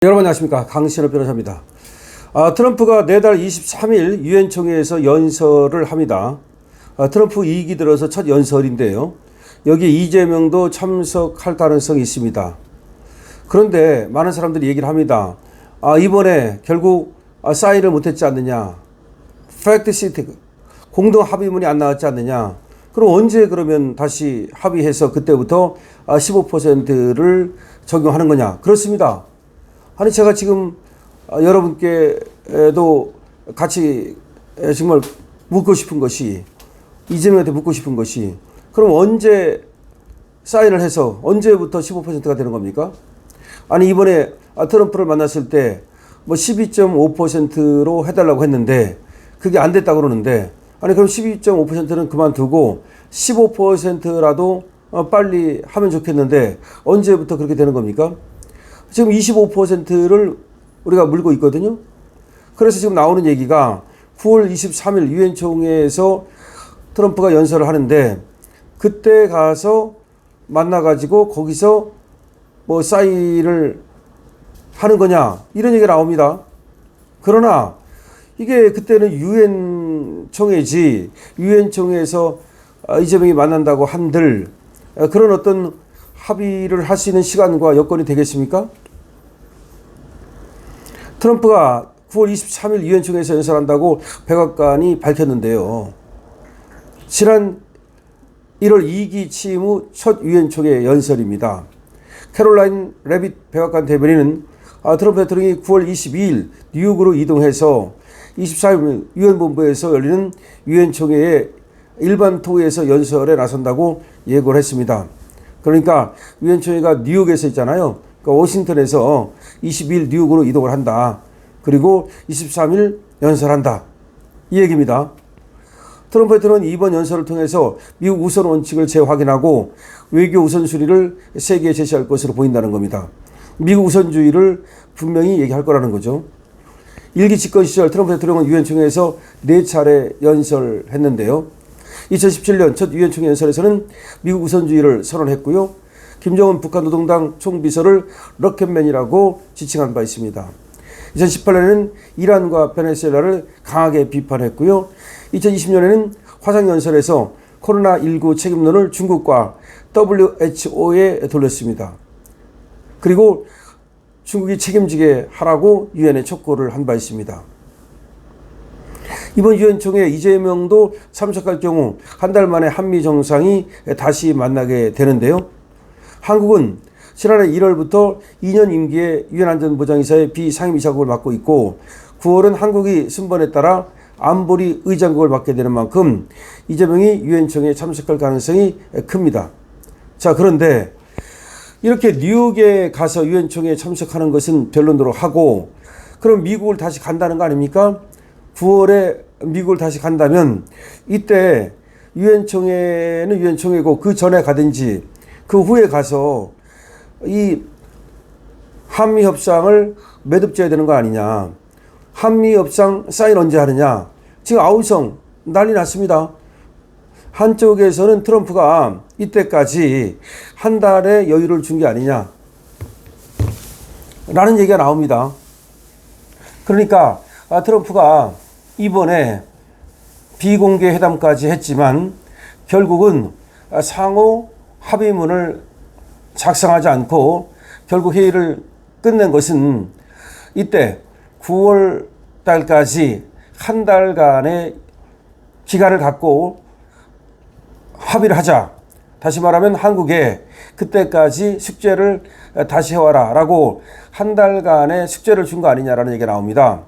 여러분 안녕하십니까, 강신업 변호사입니다. 트럼프가 내달 23일 유엔 총회에서 연설을 합니다. 트럼프 2기 들어서 첫 연설인데요. 여기 이재명도 참석할 가능성이 있습니다. 그런데 많은 사람들이 얘기를 합니다. 이번에 결국 사인을 못했지 않느냐, 팩트 시트 공동 합의문이 안 나왔지 않느냐. 그럼 언제 그러면 다시 합의해서 그때부터 15%를 적용하는 거냐. 그렇습니다. 아니 제가 지금 여러분께도 같이 정말 묻고 싶은 것이, 이재명한테 묻고 싶은 것이, 그럼 언제 사인을 해서 언제부터 15%가 되는 겁니까? 아니 이번에 트럼프를 만났을 때 뭐 12.5%로 해달라고 했는데 그게 안 됐다고 그러는데, 아니 그럼 12.5%는 그만두고 15%라도 빨리 하면 좋겠는데 언제부터 그렇게 되는 겁니까? 지금 25%를 우리가 물고 있거든요. 그래서 지금 나오는 얘기가 9월 23일 유엔 총회에서 트럼프가 연설을 하는데 그때 가서 만나가지고 거기서 뭐 사인을 하는 거냐, 이런 얘기가 나옵니다. 그러나 이게 그때는 유엔 총회지, 유엔 총회에서 이재명이 만난다고 한들 그런 어떤 합의를 할 수 있는 시간과 여건이 되겠습니까? 트럼프가 9월 23일 유엔 총회에서 연설한다고 백악관이 밝혔는데요. 지난 1월 2기 취임 후 첫 유엔 총회 연설입니다. 캐롤라인 레빗 백악관 대변인은 트럼프 대통령이 9월 22일 뉴욕으로 이동해서 24일 유엔 본부에서 열리는 유엔 총회의 일반 토의에서 연설에 나선다고 예고를 했습니다. 그러니까 유엔 총회가 뉴욕에서 있잖아요. 그러니까 워싱턴에서 22일 뉴욕으로 이동을 한다. 그리고 23일 연설한다. 이 얘기입니다. 트럼프 대통령은 이번 연설을 통해서 미국 우선 원칙을 재확인하고 외교 우선순위를 세계에 제시할 것으로 보인다는 겁니다. 미국 우선주의를 분명히 얘기할 거라는 거죠. 일기 집권 시절 트럼프 대통령은 유엔 총회에서 4차례 연설했는데요. 2017년 첫 유엔 총회 연설에서는 미국 우선주의를 선언했고요. 김정은 북한 노동당 총비서를 럭켓맨이라고 지칭한 바 있습니다. 2018년에는 이란과 베네수엘라를 강하게 비판했고요. 2020년에는 화상연설에서 코로나19 책임론을 중국과 WHO에 돌렸습니다. 그리고 중국이 책임지게 하라고 유엔에 촉구를 한 바 있습니다. 이번 유엔 총회 이재명도 참석할 경우 한 달 만에 한미 정상이 다시 만나게 되는데요. 한국은 지난해 1월부터 2년 임기의 유엔 안전보장이사의 비상임이사국을 맡고 있고 9월은 한국이 순번에 따라 안보리 의장국을 맡게 되는 만큼 이재명이 유엔 총회에 참석할 가능성이 큽니다. 자, 그런데 이렇게 뉴욕에 가서 유엔 총회에 참석하는 것은 변론으로 하고, 그럼 미국을 다시 간다는 거 아닙니까? 9월에 미국을 다시 간다면 이때 유엔 총회는 유엔 총회고 그 전에 가든지 그 후에 가서 이 한미 협상을 매듭져야 되는 거 아니냐. 한미 협상 사인 언제 하느냐. 지금 아우성 난리 났습니다. 한쪽에서는 트럼프가 이때까지 한 달의 여유를 준 게 아니냐 라는 얘기가 나옵니다. 그러니까 트럼프가 이번에 비공개 회담까지 했지만 결국은 상호 합의문을 작성하지 않고 결국 회의를 끝낸 것은 이때 9월 달까지 한 달간의 기간을 갖고 합의를 하자. 다시 말하면 한국에 그때까지 숙제를 다시 해와라 라고 한 달간의 숙제를 준 거 아니냐라는 얘기가 나옵니다.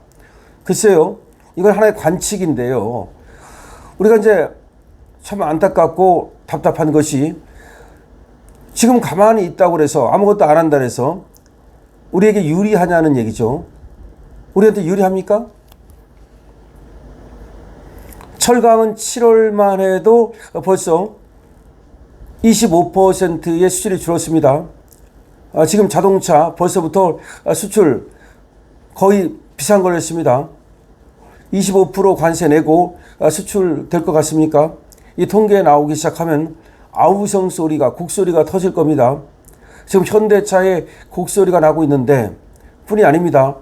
글쎄요, 이건 하나의 관측인데요. 우리가 이제 참 안타깝고 답답한 것이 지금 가만히 있다고 그래서 아무것도 안 한다 그래서 우리에게 유리하냐는 얘기죠. 우리한테 유리합니까? 철강은 7월만 해도 벌써 25%의 수출이 줄었습니다. 지금 자동차 벌써부터 수출 거의 비싼 걸 했습니다. 25% 관세 내고 수출될 것 같습니까? 이 통계에 나오기 시작하면 아우성 소리가, 곡소리가 터질 겁니다. 지금 현대차에 곡소리가 나고 있는데 뿐이 아닙니다.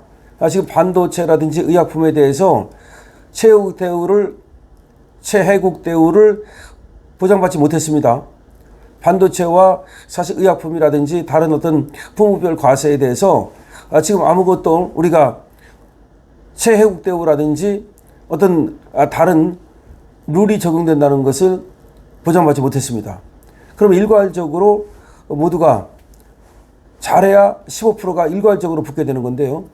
지금 반도체라든지 의약품에 대해서 최혜국 대우를 보장받지 못했습니다. 반도체와 사실 의약품이라든지 다른 어떤 품목별 과세에 대해서 지금 아무것도 우리가 최혜국 대우라든지 어떤 다른 룰이 적용된다는 것을 보장받지 못했습니다. 그럼 일괄적으로 모두가 잘해야 15%가 일괄적으로 붙게 되는 건데요.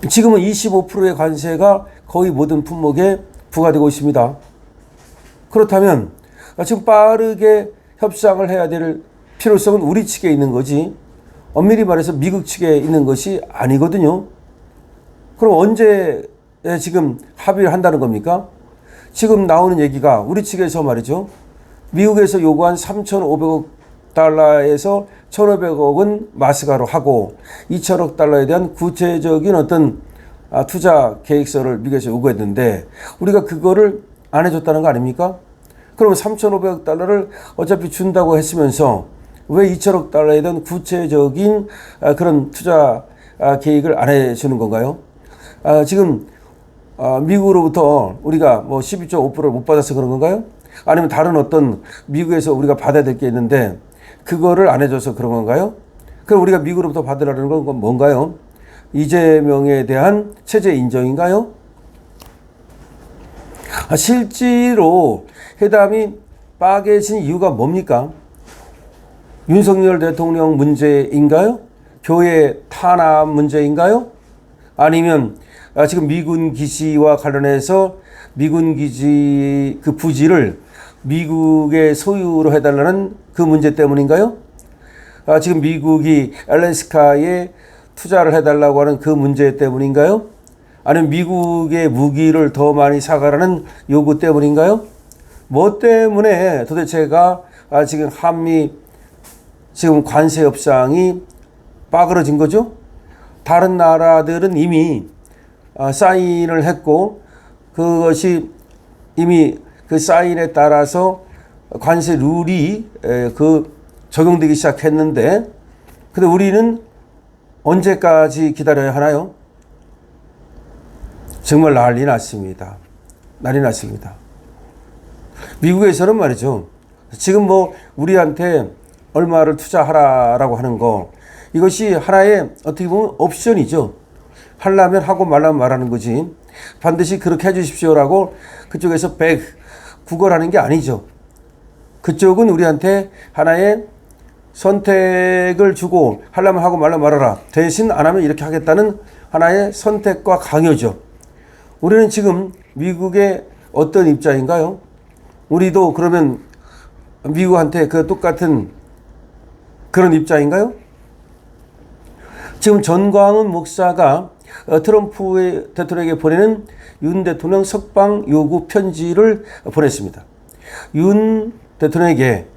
지금은 25%의 관세가 거의 모든 품목에 부과되고 있습니다. 그렇다면 지금 빠르게 협상을 해야 될 필요성은 우리 측에 있는 거지 엄밀히 말해서 미국 측에 있는 것이 아니거든요. 그럼 언제 지금 합의를 한다는 겁니까? 지금 나오는 얘기가 우리 측에서 말이죠. 미국에서 요구한 3,500억 달러에서 1,500억은 마스가로 하고 2천억 달러에 대한 구체적인 어떤 투자 계획서를 미국에서 요구했는데 우리가 그거를 안 해줬다는 거 아닙니까? 그러면 3,500억 달러를 어차피 준다고 했으면서 왜 2천억 달러에 대한 구체적인 그런 투자 계획을 안 해주는 건가요? 지금 미국으로부터 우리가 뭐 12.5%를 못 받아서 그런 건가요? 아니면 다른 어떤 미국에서 우리가 받아야 될 게 있는데 그거를 안 해줘서 그런 건가요? 그럼 우리가 미국으로부터 받으라는 건 뭔가요? 이재명에 대한 체제 인정인가요? 실제로 회담이 빠개진 이유가 뭡니까? 윤석열 대통령 문제인가요? 교회 탄압 문제인가요? 아니면 지금 미군 기지와 관련해서 미군 기지 그 부지를 미국의 소유로 해달라는 그 문제 때문인가요? 지금 미국이 알래스카에 투자를 해달라고 하는 그 문제 때문인가요? 아니면 미국의 무기를 더 많이 사가라는 요구 때문인가요? 뭐 때문에 도대체가 지금 한미 지금 관세 협상이 빠그러진 거죠? 다른 나라들은 이미 사인을 했고 그것이 이미 그 사인에 따라서 관세 룰이 적용되기 시작했는데 근데 우리는 언제까지 기다려야 하나요? 정말 난리 났습니다. 난리 났습니다. 미국에서는 말이죠. 지금 뭐 우리한테 얼마를 투자하라라고 하는 거 이것이 하나의 어떻게 보면 옵션이죠. 하려면 하고 말라면 말하는 거지. 반드시 그렇게 해주십시오라고 그쪽에서 구걸하는 게 아니죠. 그쪽은 우리한테 하나의 선택을 주고 하려면 하고 말라면 말아라. 대신 안 하면 이렇게 하겠다는 하나의 선택과 강요죠. 우리는 지금 미국의 어떤 입장인가요? 우리도 그러면 미국한테 그 똑같은 그런 입장인가요? 지금 전광훈 목사가 트럼프 대통령에게 보내는 윤 대통령 석방 요구 편지를 보냈습니다. 윤 대통령에게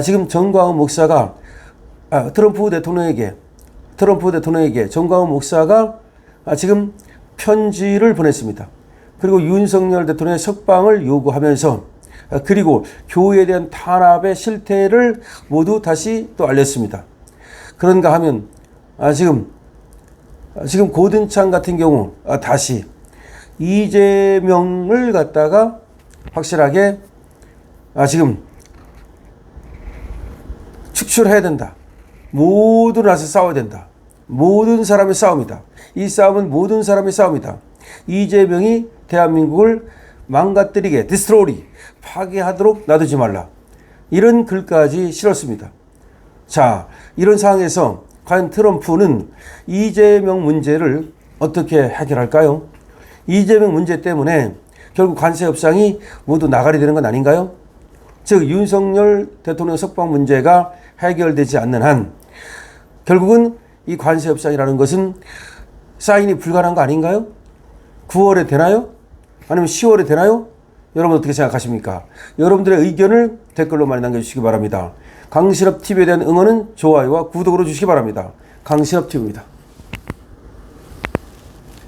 지금 전광훈 목사가 트럼프 대통령에게 전광훈 목사가 지금 편지를 보냈습니다. 그리고 윤석열 대통령의 석방을 요구하면서 그리고 교회에 대한 탄압의 실태를 모두 다시 또 알렸습니다. 그런가 하면 지금 고든창 같은 경우 다시 이재명을 갖다가 확실하게 지금 축출해야 된다. 모두 나서 싸워야 된다. 모든 사람의 싸움이다. 이 싸움은 모든 사람의 싸움이다. 이재명이 대한민국을 망가뜨리게 디스트로리 파괴하도록 놔두지 말라. 이런 글까지 실었습니다. 자, 이런 상황에서 과연 트럼프는 이재명 문제를 어떻게 해결할까요? 이재명 문제 때문에 결국 관세 협상이 모두 나가리 되는 건 아닌가요? 즉 윤석열 대통령 석방 문제가 해결되지 않는 한 결국은 이 관세 협상이라는 것은 사인이 불가능한 거 아닌가요? 9월에 되나요? 아니면 10월에 되나요? 여러분 어떻게 생각하십니까? 여러분들의 의견을 댓글로 많이 남겨주시기 바랍니다. 강신업 TV에 대한 응원은 좋아요와 구독으로 주시기 바랍니다. 강신업 TV입니다.